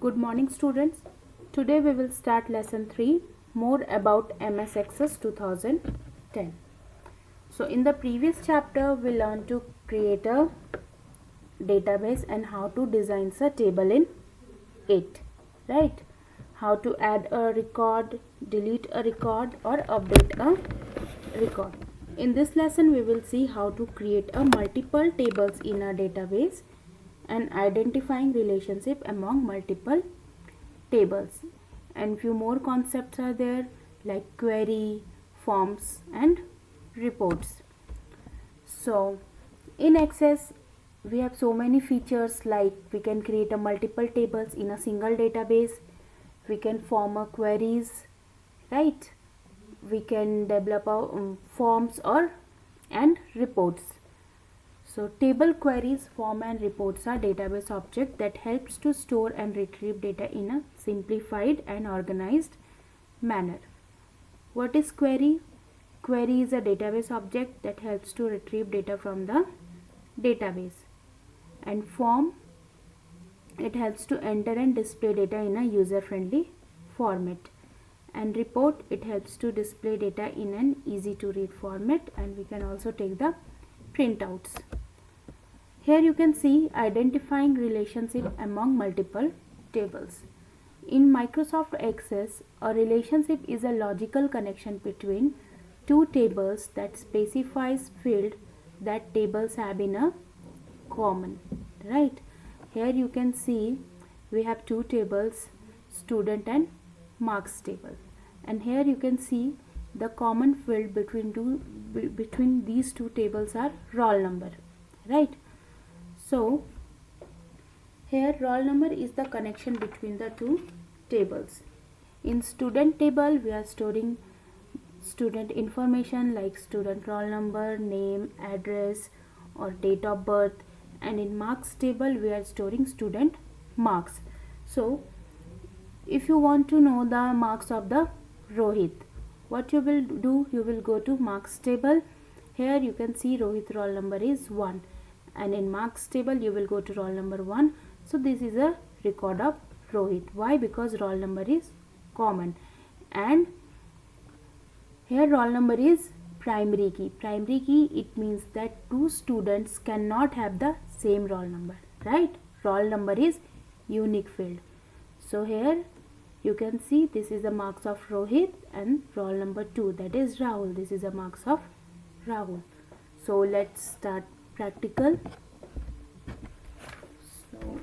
Good morning students. Today we will start lesson 3 more about MS Access 2010. So in the previous chapter we learned to create a database and how to design a table in it, right? How to add a record, delete a record or update a record. In this lesson we will see how to create a multiple tables in a database and identifying relationship among multiple tables, and few more concepts are there like query, forms and reports. So in Access we have so many features, like we can create a multiple tables in a single database, we can form a queries, right? We can develop a forms or and reports. So table queries, form and reports are database object that helps to store and retrieve data in a simplified and organized manner. What is query? Query is a database object that helps to retrieve data from the database. And form, it helps to enter and display data in a user-friendly format. And report, it helps to display data in an easy to read format, and we can also take the printouts. Here you can see identifying relationship among multiple tables. In Microsoft Access, a relationship is a logical connection between two tables that specifies field that tables have in a common, right? Here you can see we have two tables, student and marks table, and here you can see the common field between these two tables are roll number, right? So here roll number is the connection between the two tables. In student table we are storing student information like student roll number, name, address or date of birth, and in marks table we are storing student marks. So if you want to know the marks of the Rohit, what you will do, you will go to marks table. Here you can see Rohit roll number is 1, and in marks table you will go to roll number 1. So this is a record of Rohit. Why? Because roll number is common, and here roll number is primary key. Primary key, it means that two students cannot have the same roll number, right? Roll number is unique field. So here you can see this is the marks of Rohit, and roll number 2, that is Rahul. This is the marks of Rahul. So let's start practical. So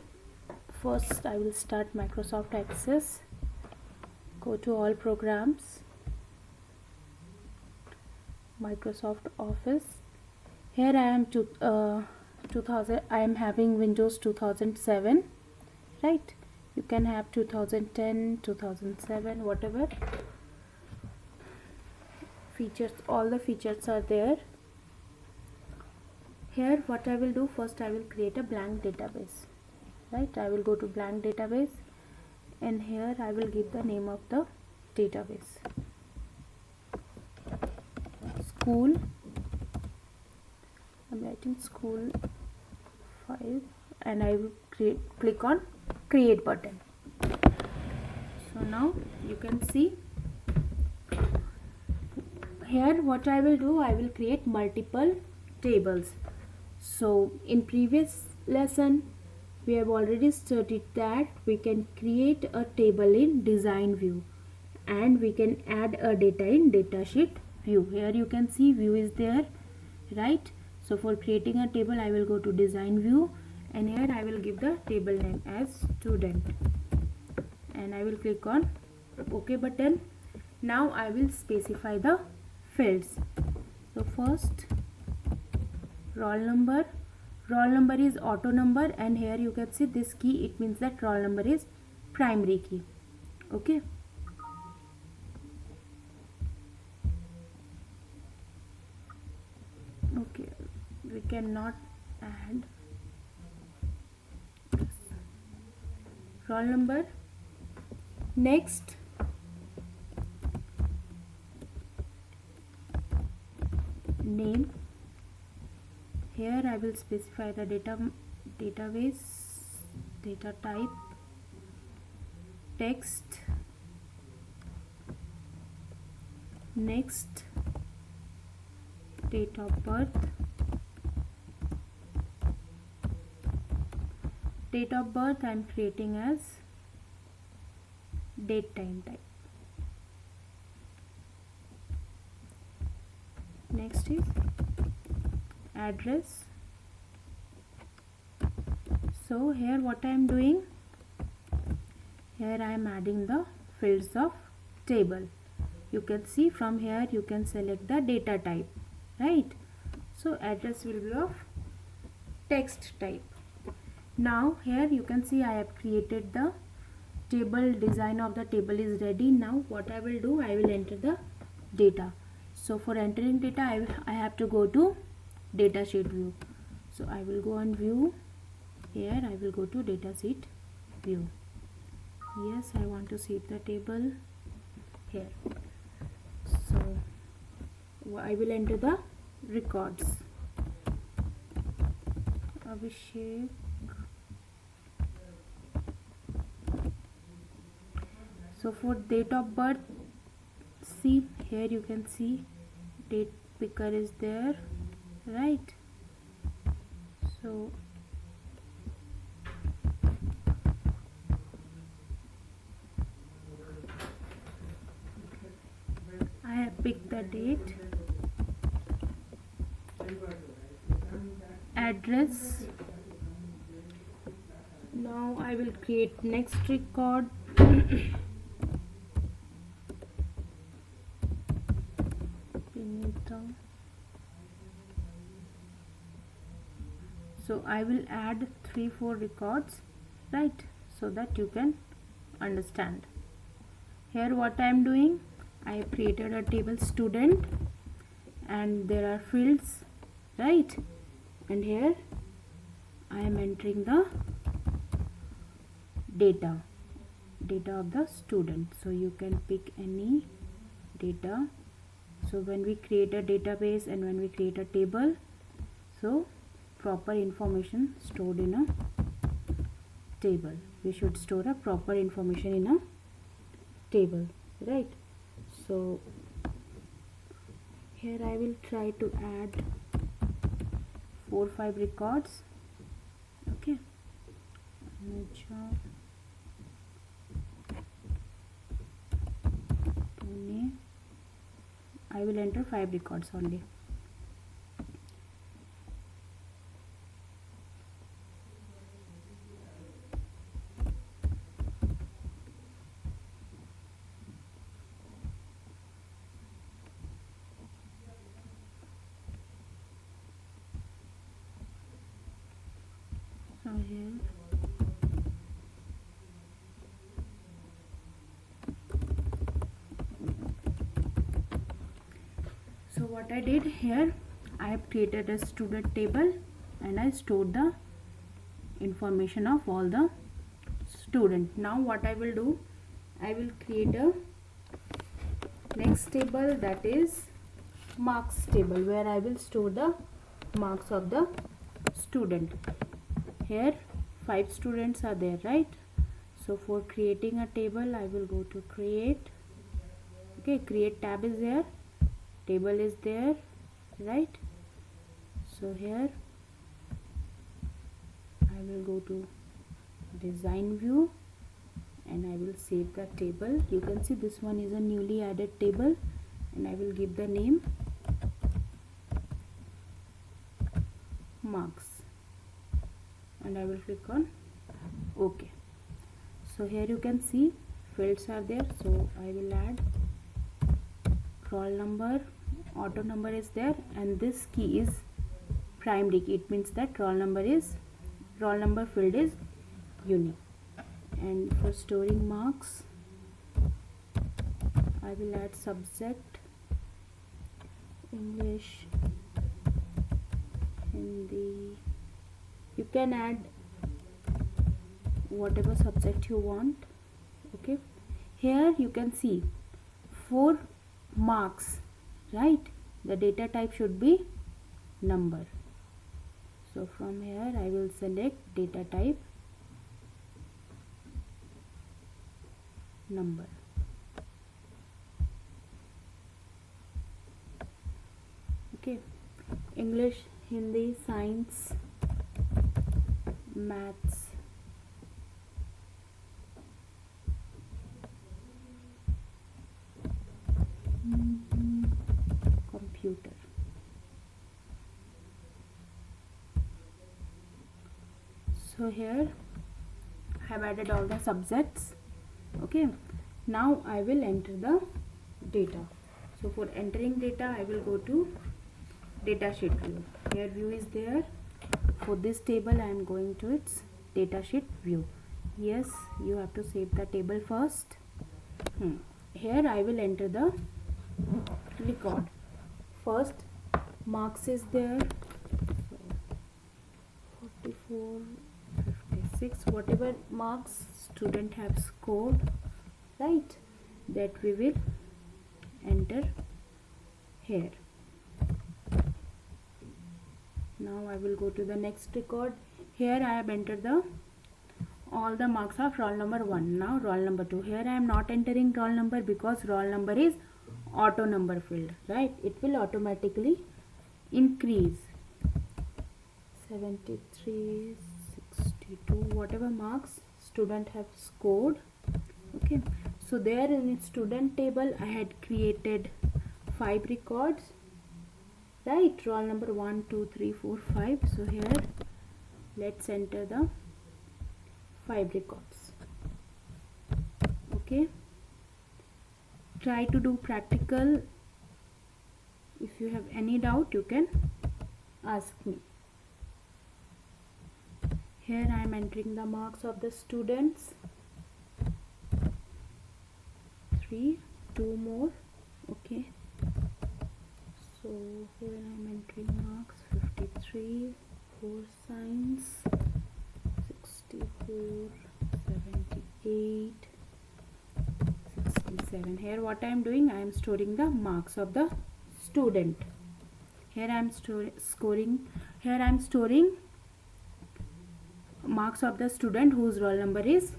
first I will start Microsoft Access. Go to all programs, Microsoft Office. Here I am 2000. I am having Windows 2007, right? You can have 2010, 2007, whatever features. All the features are there. Here what I will do, first I will create a blank database, right? I will go to blank database, and here I will give the name of the database, school. I'm writing school 5, and I will click on create button. So now you can see here what I will do, I will create multiple tables. So in previous lesson we have already studied that we can create a table in design view, and we can add a data in datasheet view. Here you can see view is there, right? So for creating a table I will go to design view, and here I will give the table name as student, and I will click on OK button. Now I will specify the fields. So first roll number. Roll number is auto number, and here you can see this key, it means that roll number is primary key. Okay. Okay, we cannot add roll number. Next name. Here I will specify the database, data type, text, next date of birth, date of birth I am creating as date time type. Next is address. So here what I am doing, here I am adding the fields of table. You can see from here you can select the data type, right? So address will be of text type. Now here you can see I have created the table, design of the table is ready. Now what I will do, I will enter the data. So for entering data I have to go to data sheet view. So I will go on view. Here I will go to data sheet view. Yes, I want to see the table here. So I will enter the records. Abhishek. So for date of birth, see here you can see date picker is there, right? So I have picked the date, address. Now I will create next record. So I will add 3-4 records, right, so that you can understand. Here what I am doing, I have created a table student and there are fields, right, and here I am entering the data of the student. So you can pick any data. So when we create a database and when we create a table, so proper information stored in a table. We should store a proper information in a table, right? So here I will try to add 4-5 records. Okay. I will enter 5 records only. So here what I did here, I have created a student table and I stored the information of all the student. Now what I will do, I will create a next table, that is marks table, where I will store the marks of the student. Here 5 students are there, right? So for creating a table I will go to create. Okay, create tab is there, table is there, right? So here I will go to design view and I will save the table. You can see this one is a newly added table and I will give the name marks and I will click on OK. So here you can see fields are there. So I will add roll number, auto number is there, and this key is primary key. It means that roll number field is unique. And for storing marks I will add subject, English, Hindi. You can add whatever subject you want. Okay, here you can see 4 marks, right? The data type should be number. So from here I will select data type number. Okay, English, Hindi, Science, Maths, Computer. So here I have added all the subjects. Okay, now I will enter the data. So for entering data, I will go to data sheet view. Here view is there. For this table I am going to its data sheet view. Yes, you have to save the table first. Here I will enter the record. First marks is there. So 44, 56, whatever marks student have scored, right, that we will enter here. Now I will go to the next record. Here I have entered all the marks of roll number 1. Now roll number 2. Here I am not entering roll number because roll number is auto number field, right? It will automatically increase. 73, 62, whatever marks student have scored. Okay, so there in student table I had created 5 records, right? Roll number 1, 2, 3, 4, 5. So here let's enter the 5 records. Okay, try to do practical. If you have any doubt, you can ask me. Here I am entering the marks of the students. 3, 2 more. Okay, so here I am entering marks 53 for science, 64, 78, 67. Here what I am doing, I am storing the marks of the student. Here I am storing marks of the student whose roll number is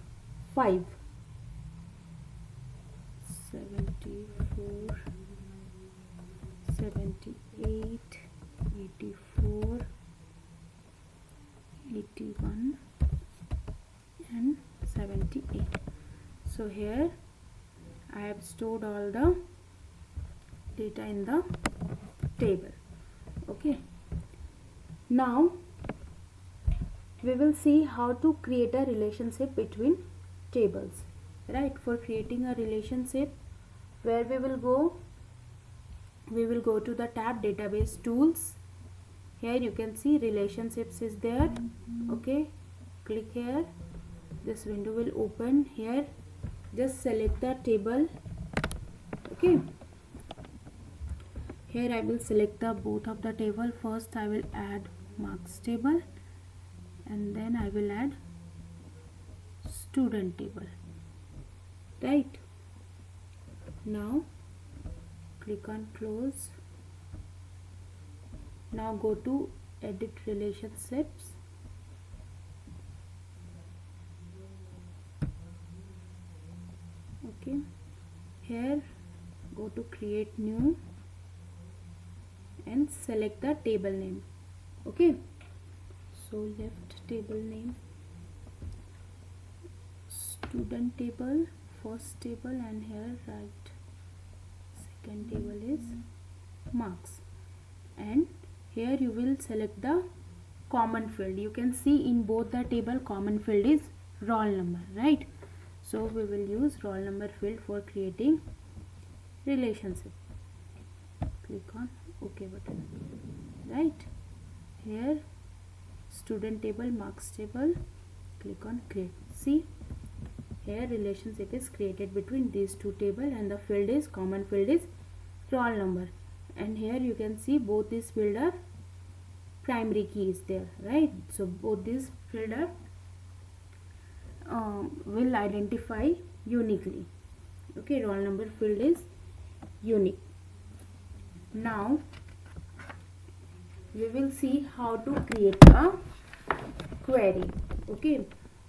5. 74, 78, 84, 81 and 78. So here I have stored all the data in the table. Okay, now we will see how to create a relationship between tables, right? For creating a relationship, where we will go to the tab database tools. Here you can see relationships is there. Okay, click here, this window will open. Here just select the table. Okay, here I will select the both of the table. First I will add marks table and then I will add student table, right? Now click on close. Now go to edit relationships. Okay, here go to create new and select the table name. Okay, so left table name, student table, first table, and here right second table is marks, and here you will select the common field. You can see in both the table common field is roll number, right? So we will use roll number field for creating relationship. Click on OK button, right? Here student table, marks table, click on create. See, here relationship is created between these two tables and the field is common field is roll number, and here you can see both these field are primary key is there, right? So both these field are will identify uniquely. Okay, roll number field is unique. Now we will see how to create a query. Okay,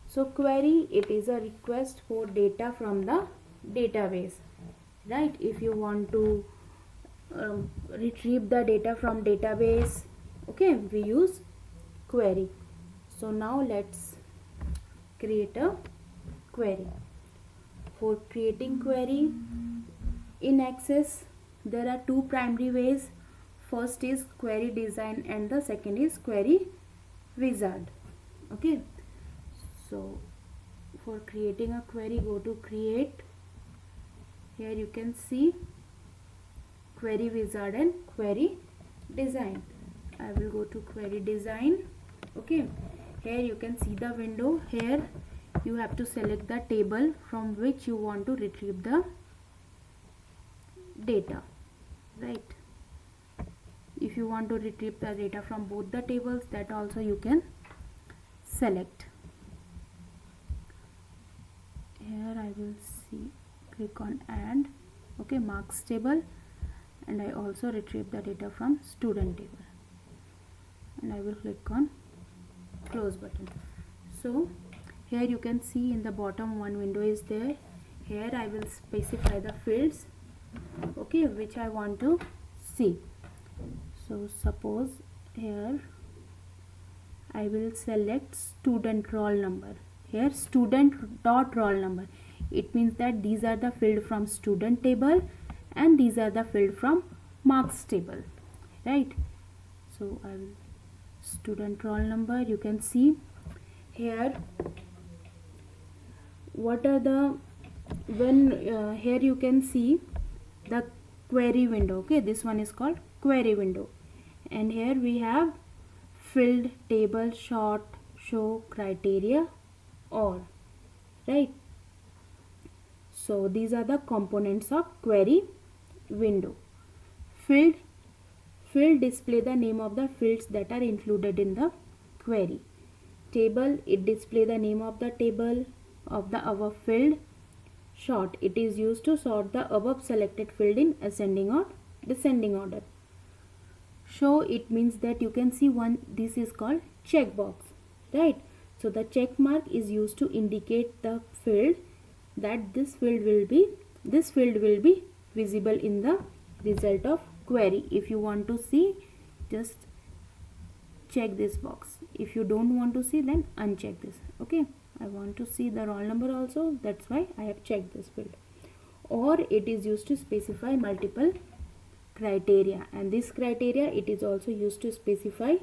so query, it is a request for data from the database, right? If you want to retrieve the data from database, okay, we use query. So now let's create a query. For creating query in Access, there are two primary ways. First is query design and the second is query wizard. Okay, so for creating a query, go to create. Here you can see query wizard and query design. I will go to query design. Okay, here you can see the window. Here you have to select the table from which you want to retrieve the data, right? If you want to retrieve the data from both the tables, that also you can select. Here I will see, click on add. Okay, marks table, and I also retrieve the data from student table, and I will click on close button. So here you can see in the bottom one window is there. Here I will specify the fields, okay, which I want to see. So suppose here I will select student roll number. Here student dot roll number, it means that these are the field from student table and these are the field from marks table, right? So I will student roll number. You can see here what are the here you can see the query window. Okay, this one is called query window, and here we have filled, table, sort, show, criteria, all, right? So these are the components of query window. Field display the name of the fields that are included in the query. Table, it display the name of the table of the above field. Sort, it is used to sort the above selected field in ascending or descending order. Show, it means that you can see one, this is called checkbox, right? So the check mark is used to indicate the field that this field will be visible in the result of query. If you want to see, just check this box. If you don't want to see, then uncheck this. Okay, I want to see the roll number also, that's why I have checked this field. Or it is used to specify multiple criteria, and this criteria, it is also used to specify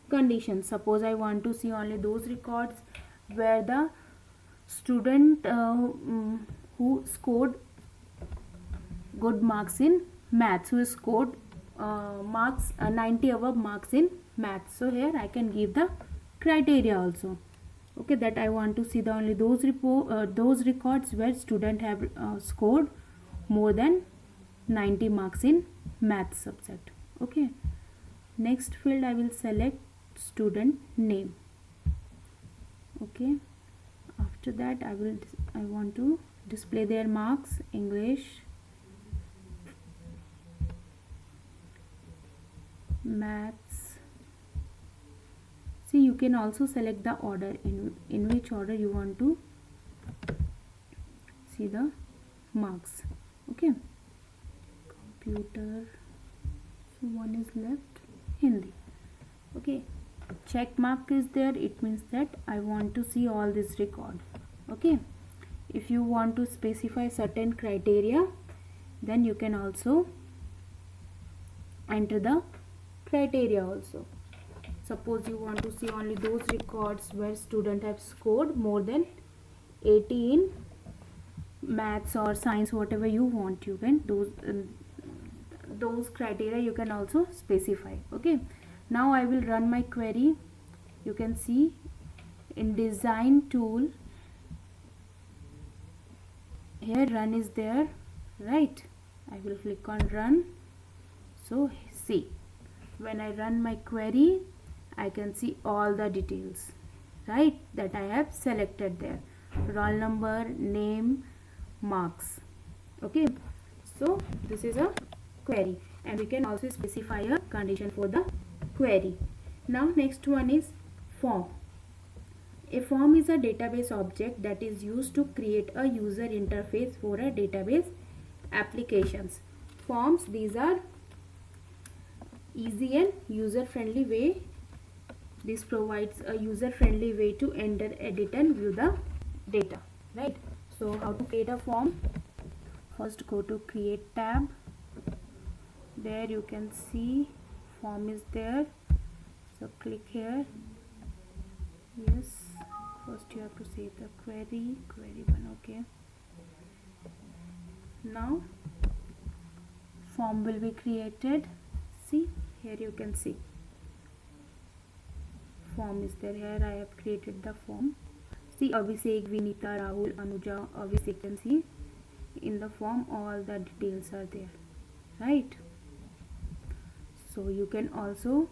conditions. Suppose I want to see only those records where the student who scored good marks in maths, who scored marks 90 above marks in maths. So here I can give the criteria also. Okay, that I want to see the only those records where student have scored more than 90 marks in math subject. Okay, next field I will select student name. Okay, after that I want to display their marks: English, maths. See, you can also select the order in which order you want to see the marks. Okay, computer, so one is left, Hindi. Okay, check mark is there, it means that I want to see all this record. Okay, if you want to specify certain criteria, then you can also enter the criteria also. Suppose you want to see only those records where student have scored more than 80 in maths or science, whatever you want, you can those criteria you can also specify. Okay, now I will run my query. You can see in design tool, here run is there, right? I will click on run. So see, when I run my query, I can see all the details, right, that I have selected there: roll number, name, marks. Okay, so this is a query, and we can also specify a condition for the query. Now next one is form. A form is a database object that is used to create a user interface for a database applications. Forms, these are easy and user friendly way. This provides a user friendly way to enter, edit and view the data, right? So how to create a form? First go to create tab. There you can see form is there, so click here. Yes, first you have to say the query 1. Okay, now form will be created. See, here you can see form is there. Here I have created the form. See, Abhishek, Vinita, Rahul, Anuja, Abhishek, you can see in the form all the details are there, right? So you can also,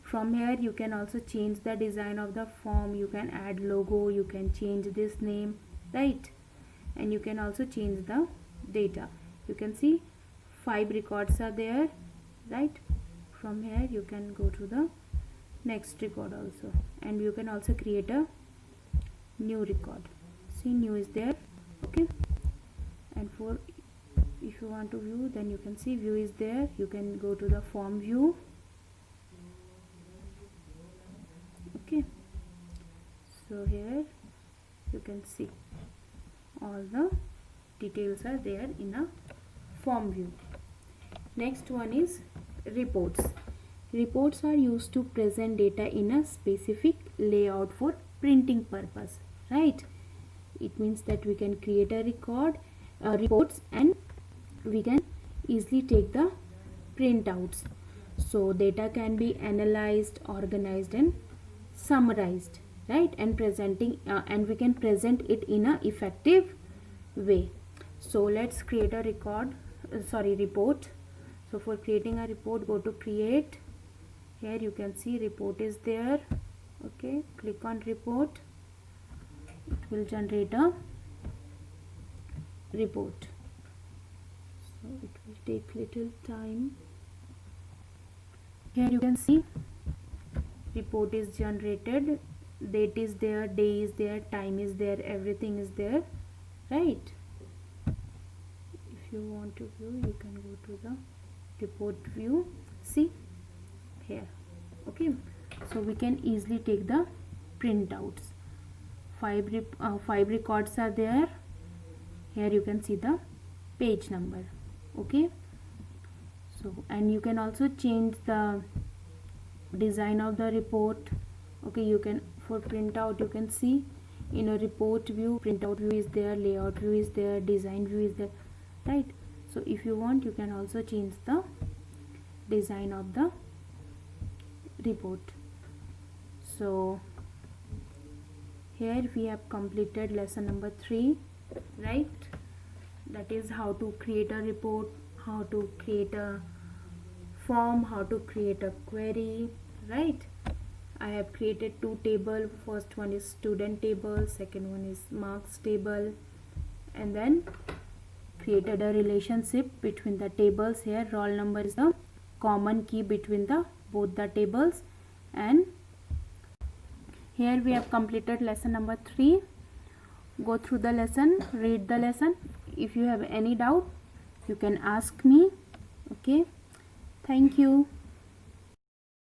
from here you can also change the design of the form. You can add logo, you can change this name, right? And you can also change the data. You can see 5 records are there, right? From here you can go to the next record also, and you can also create a new record. See, new is there. Okay, and for if you want to view, then you can see view is there. You can go to the form view. Okay, so here you can see all the details are there in a form view. Next one is reports. Reports are used to present data in a specific layout for printing purpose, right? It means that we can create a reports, and we can easily take the printouts. So data can be analyzed, organized and summarized, right? And presenting and we can present it in a effective way. So let's create a report. So for creating a report, go to create. Here you can see report is there. Okay, click on report. It will generate a report. So it will take little time. Here you can see report is generated. Date is there, day is there, time is there, everything is there, right? If you want to view, you can go to the report view. See here. Okay, so we can easily take the printouts. 5 records are there. Here you can see the page number. Okay, so and you can also change the design of the report. Okay, you can, for printout, you can see in a report view, printout view is there, layout view is there, design view is there, right? So if you want, you can also change the design of the report. So here we have completed lesson number 3, right? That is how to create a report, how to create a form, how to create a query, right? I have created 2 tables. First one is student table, second one is marks table, and then created a relationship between the tables. Here roll number is the common key between the both the tables, and here we have completed lesson number 3. Go through the lesson, read the lesson. If you have any doubt, you can ask me. Okay, thank you.